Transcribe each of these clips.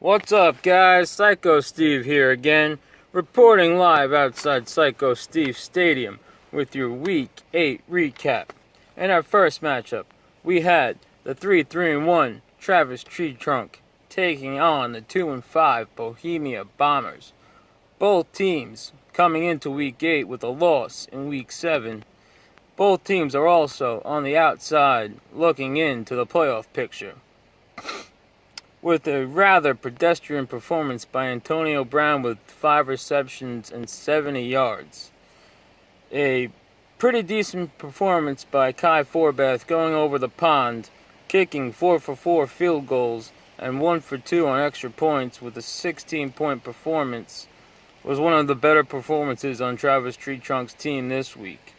What's up, guys? Psycho Steve here again, reporting live outside Psycho Steve Stadium with your Week 8 recap. In our first matchup, we had the 3-3-1 Travis Tree Trunk taking on the 2-5 Bohemia Bombers. Both teams coming into Week 8 with a loss in Week 7. Both teams are also on the outside looking into the playoff picture. With a rather pedestrian performance by Antonio Brown with 5 receptions and 70 yards. A pretty decent performance by Kai Forbath going over the pond, kicking 4 for 4 field goals and 1 for 2 on extra points with a 16-point performance. Was one of the better performances on Travis Tree Trunk's team this week.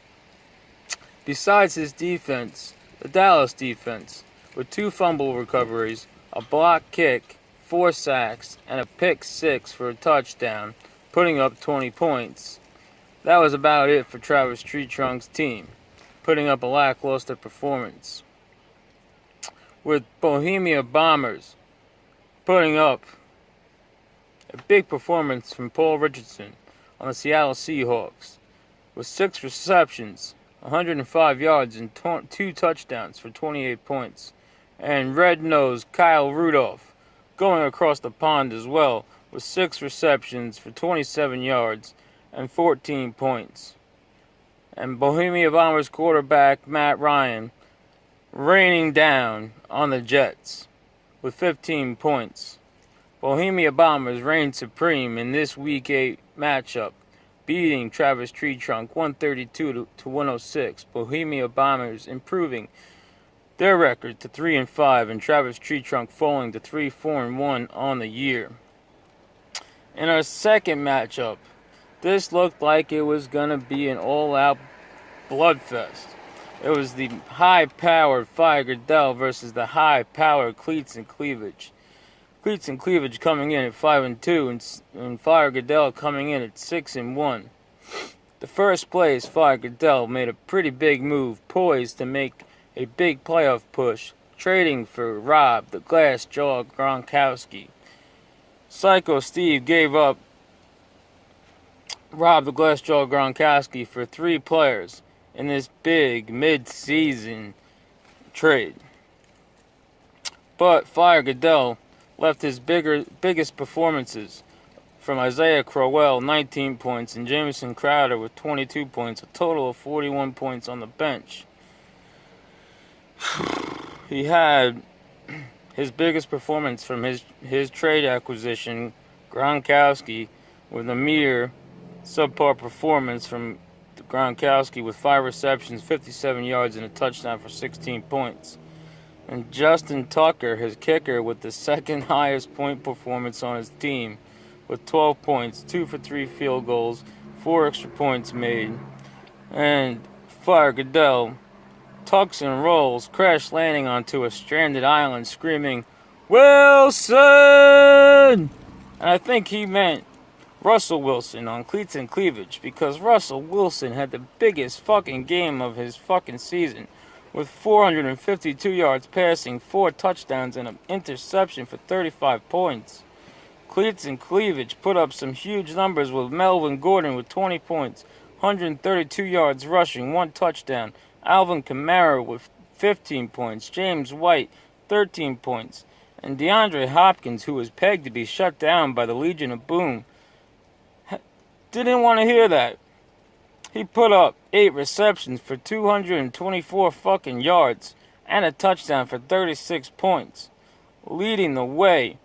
Besides his defense, the Dallas defense, with 2 fumble recoveries, a block kick, 4 sacks, and a pick 6 for a touchdown, putting up 20 points. That was about it for Travis Tree Trunk's team, putting up a lackluster performance. With Bohemia Bombers putting up a big performance from Paul Richardson on the Seattle Seahawks, with 6 receptions, 105 yards, and 2 touchdowns for 28 points. And red-nosed Kyle Rudolph going across the pond as well with 6 receptions for 27 yards and 14 points. And Bohemia Bombers quarterback Matt Ryan raining down on the Jets with 15 points. Bohemia Bombers reigned supreme in this Week 8 matchup, beating Travis Tree Trunk 132 to 106. Bohemia Bombers improving their record to 3-5, and Travis Tree Trunk falling to 3-4-1 on the year. In our second matchup, this looked like it was gonna be an all-out bloodfest. It was the high-powered Fire Goodell versus the high-powered Cleats and Cleavage. Cleats and Cleavage coming in at 5-2, and Fire Goodell coming in at 6-1. The first place, Fire Goodell made a pretty big move, poised to make a big playoff push, trading for Rob the Glass Jaw Gronkowski. Psycho Steve gave up Rob the Glass Jaw Gronkowski for 3 players in this big mid-season trade. But Fire Goodell left his biggest performances from Isaiah Crowell, 19 points, and Jamison Crowder with 22 points, a total of 41 points on the bench. He had his biggest performance from his trade acquisition, Gronkowski, with a mere subpar performance from Gronkowski with 5 receptions, 57 yards, and a touchdown for 16 points. And Justin Tucker, his kicker, with the second highest point performance on his team, with 12 points, 2 for 3 field goals, 4 extra points made. And Fire Goodell tucks and rolls, crash landing onto a stranded island, screaming, "Wilson!" And I think he meant Russell Wilson on Cleats and Cleavage, because Russell Wilson had the biggest fucking game of his fucking season, with 452 yards passing, 4 touchdowns, and an interception for 35 points. Cleats and Cleavage put up some huge numbers with Melvin Gordon with 20 points, 132 yards rushing, 1 touchdown. Alvin Kamara with 15 points, James White 13 points, and DeAndre Hopkins, who was pegged to be shut down by the Legion of Boom, didn't want to hear that. He put up 8 receptions for 224 fucking yards and a touchdown for 36 points, leading the way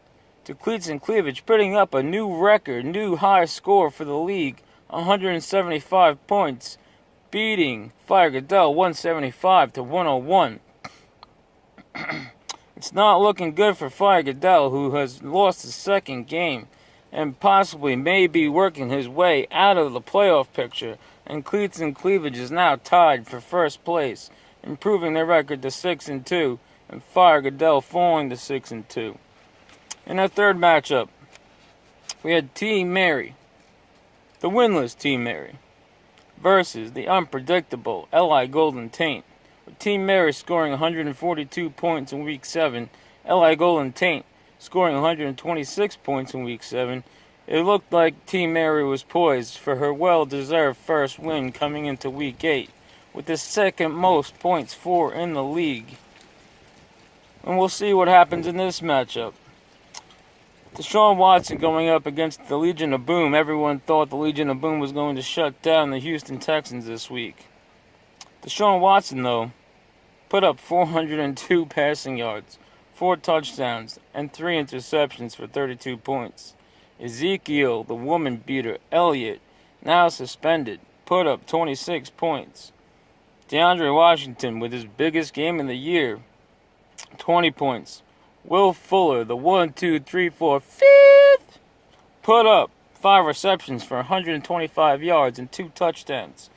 to Cleats and Cleavage putting up a new record, new high score for the league, 175 points, beating Fire Goodell 175 to 101. It's not looking good for Fire Goodell, who has lost his second game and possibly may be working his way out of the playoff picture. And Cleats and Cleavage is now tied for first place, improving their record to 6-2, and Fire Goodell falling to 6-2. In our third matchup, we had Team Mary, the winless Team Mary, versus the unpredictable L.I. Golden Taint, with Team Mary scoring 142 points in Week 7, L.I. Golden Taint scoring 126 points in Week 7. It looked like Team Mary was poised for her well-deserved first win coming into Week 8, with the second most points for in the league. And we'll see what happens in this matchup. Deshaun Watson going up against the Legion of Boom. Everyone thought the Legion of Boom was going to shut down the Houston Texans this week. Deshaun Watson, though, put up 402 passing yards, 4 touchdowns, and 3 interceptions for 32 points. Ezekiel, the woman beater, Elliott, now suspended, put up 26 points. DeAndre Washington, with his biggest game of the year, 20 points. Will Fuller, the 1, 2, 3, 4, 5th, put up 5 receptions for 125 yards and 2 touchdowns.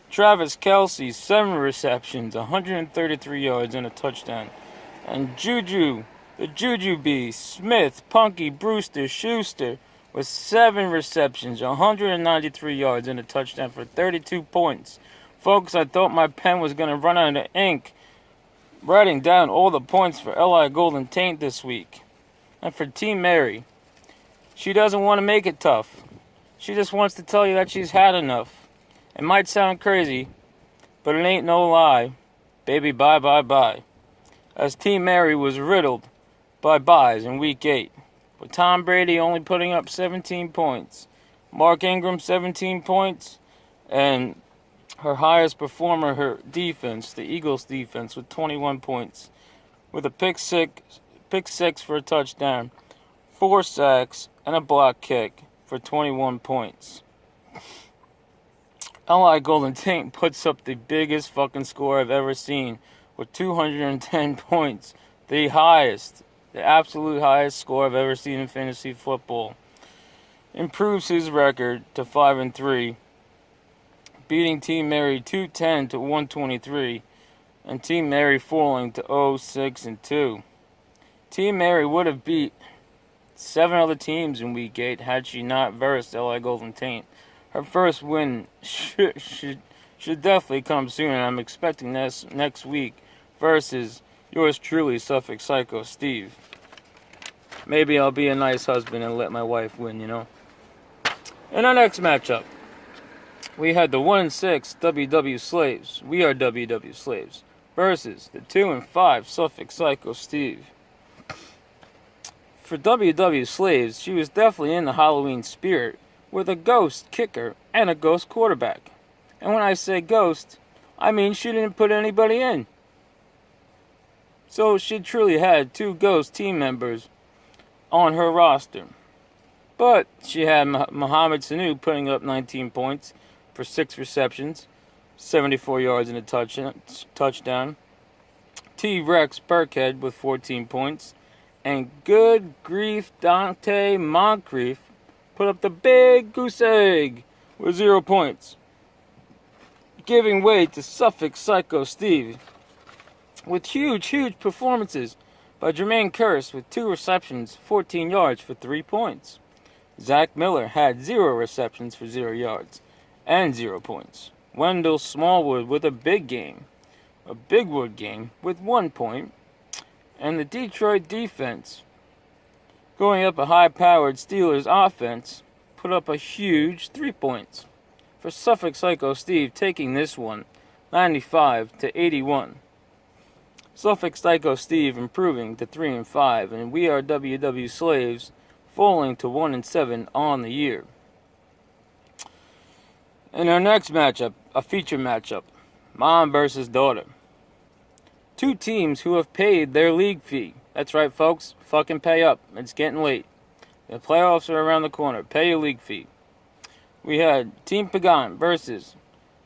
Travis Kelce, 7 receptions, 133 yards and a touchdown. And Juju, the Juju Beast, Smith, Punky, Brewster, Schuster, with 7 receptions, 193 yards and a touchdown for 32 points. Folks, I thought my pen was going to run out of ink writing down all the points for L.I. Golden Taint this week. And for Team Mary, she doesn't want to make it tough. She just wants to tell you that she's had enough. It might sound crazy, but it ain't no lie. Baby, bye, bye, bye. As Team Mary was riddled by byes in Week 8, with Tom Brady only putting up 17 points, Mark Ingram 17 points, and her highest performer, her defense, the Eagles defense, with 21 points, with a pick six for a touchdown, 4 sacks, and a block kick for 21 points. L.I. Golden Taint puts up the biggest fucking score I've ever seen, with 210 points, the highest, the absolute highest score I've ever seen in fantasy football. Improves his record to 5-3, beating Team Mary 210 to 123, and Team Mary falling to 0-6-2. Team Mary would have beat 7 other teams in Week 8 had she not versed L.I. Golden Taint. Her first win should definitely come soon, and I'm expecting this next week versus yours truly, Suffolk Psycho Steve. Maybe I'll be a nice husband and let my wife win, you know. In our next matchup, we had the 1-6 WW Slaves, We Are WW Slaves, versus the 2-5 Suffolk Psycho Steve. For WW Slaves, she was definitely in the Halloween spirit, with a ghost kicker and a ghost quarterback. And when I say ghost, I mean she didn't put anybody in. So she truly had 2 ghost team members on her roster. But she had Mohamed Sanu putting up 19 points for 6 receptions, 74 yards and a touchdown. T-Rex Burkhead with 14 points. And good grief, Dante Moncrief put up the big goose egg with 0 points, giving way to Suffolk Psycho Steve with huge performances by Jermaine Kearse with 2 receptions, 14 yards for 3 points. Zach Miller had 0 receptions for 0 yards and 0 points. Wendell Smallwood with a big wood game with 1 point. And the Detroit defense, going up a high-powered Steelers offense, put up a huge 3 points. For Suffolk Psycho Steve taking this one, 95-81. Suffolk Psycho Steve improving to 3-5, and We Are WW Slaves falling to 1-7 on the year. In our next matchup, a feature matchup, mom versus daughter. 2 teams who have paid their league fee. That's right, folks. Fucking pay up. It's getting late. The playoffs are around the corner. Pay your league fee. We had Team Pagan versus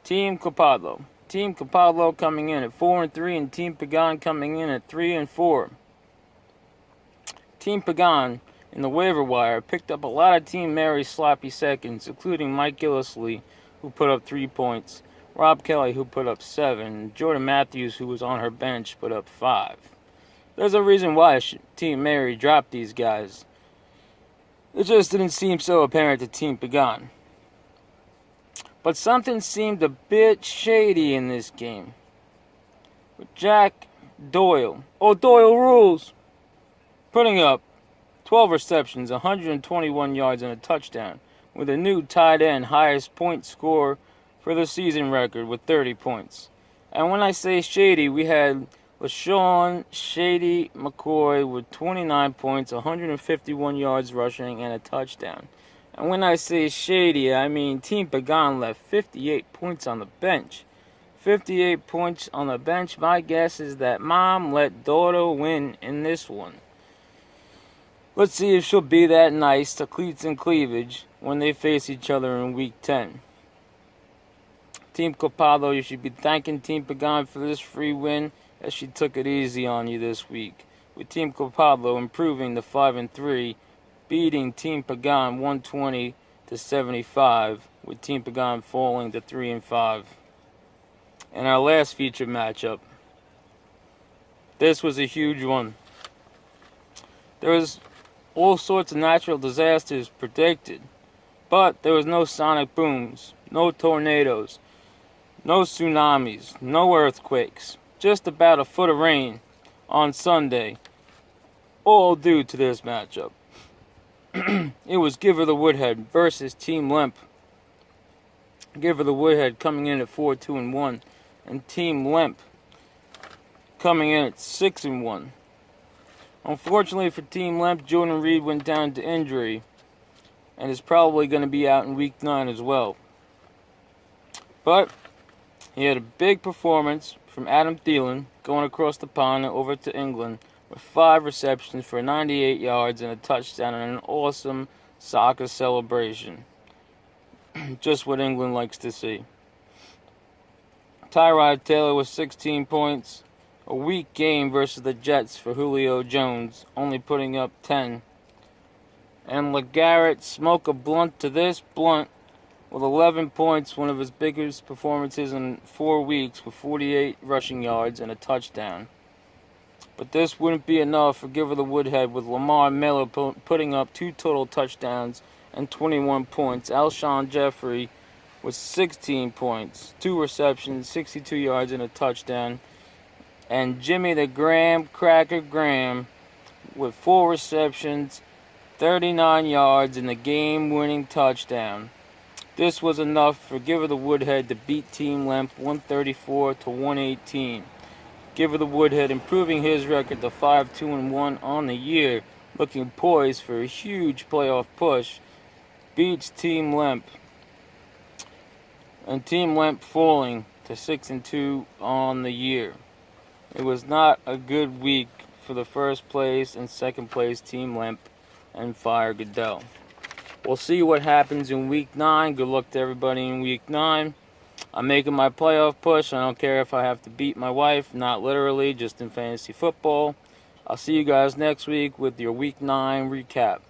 Team Capadlo. Team Capadlo coming in at 4-3 and Team Pagan coming in at 3-4. Team Pagan in the waiver wire picked up a lot of Team Mary's sloppy seconds, including Mike Gillisley, who put up 3 points, Rob Kelly, who put up 7, Jordan Matthews, who was on her bench, put up 5. There's a reason why Team Mary dropped these guys. It just didn't seem so apparent to Team Pagan. But something seemed a bit shady in this game. With Jack Doyle, Doyle rules, putting up 12 receptions, 121 yards, and a touchdown, with a new tight end highest point score for the season record with 30 points. And when I say shady, we had LaShawn Shady McCoy with 29 points, 151 yards rushing, and a touchdown. And when I say shady, I mean Team Pagan left 58 points on the bench. 58 points on the bench. My guess is that Mom let daughter win in this one. Let's see if she'll be that nice to cleats and cleavage when they face each other in Week 10. Team Copado, you should be thanking Team Pagan for this free win, as she took it easy on you this week, with Team Copado improving to 5-3, beating Team Pagan 120-75, with Team Pagan falling to 3-5. In our last featured matchup, this was a huge one. There was all sorts of natural disasters predicted, but there was no sonic booms, no tornadoes, no tsunamis, no earthquakes, just about a foot of rain on Sunday, all due to this matchup. It was Giver the Woodhead versus Team Lemp. Giver the Woodhead coming in at 4-2-1, and Team Lemp coming in at 6-1. Unfortunately for Team Lemp, Jordan Reed went down to injury and is probably going to be out in Week 9 as well. But he had a big performance from Adam Thielen going across the pond and over to England with 5 receptions for 98 yards and a touchdown and an awesome soccer celebration. Just what England likes to see. Tyrod Taylor with 16 points. A weak game versus the Jets for Julio Jones, only putting up 10. And LeGarrette smoke a blunt to this blunt with 11 points, one of his biggest performances in 4 weeks, with 48 rushing yards and a touchdown. But this wouldn't be enough for Giver the Woodhead, with Lamar Miller putting up 2 total touchdowns and 21 points. Alshon Jeffrey with 16 points, 2 receptions, 62 yards and a touchdown. And Jimmy the Graham Cracker Graham with 4 receptions, 39 yards and the game-winning touchdown. This was enough for Giver the Woodhead to beat Team Lemp 134-118. Giver the Woodhead improving his record to 5-2-1 on the year, looking poised for a huge playoff push. Beats Team Lemp, and Team Lemp falling to 6-2 on the year. It was not a good week for the first place and second place Team Lemp and Fire Goodell. We'll see what happens in Week 9. Good luck to everybody in Week 9. I'm making my playoff push. I don't care if I have to beat my wife, not literally, just in fantasy football. I'll see you guys next week with your Week 9 recap.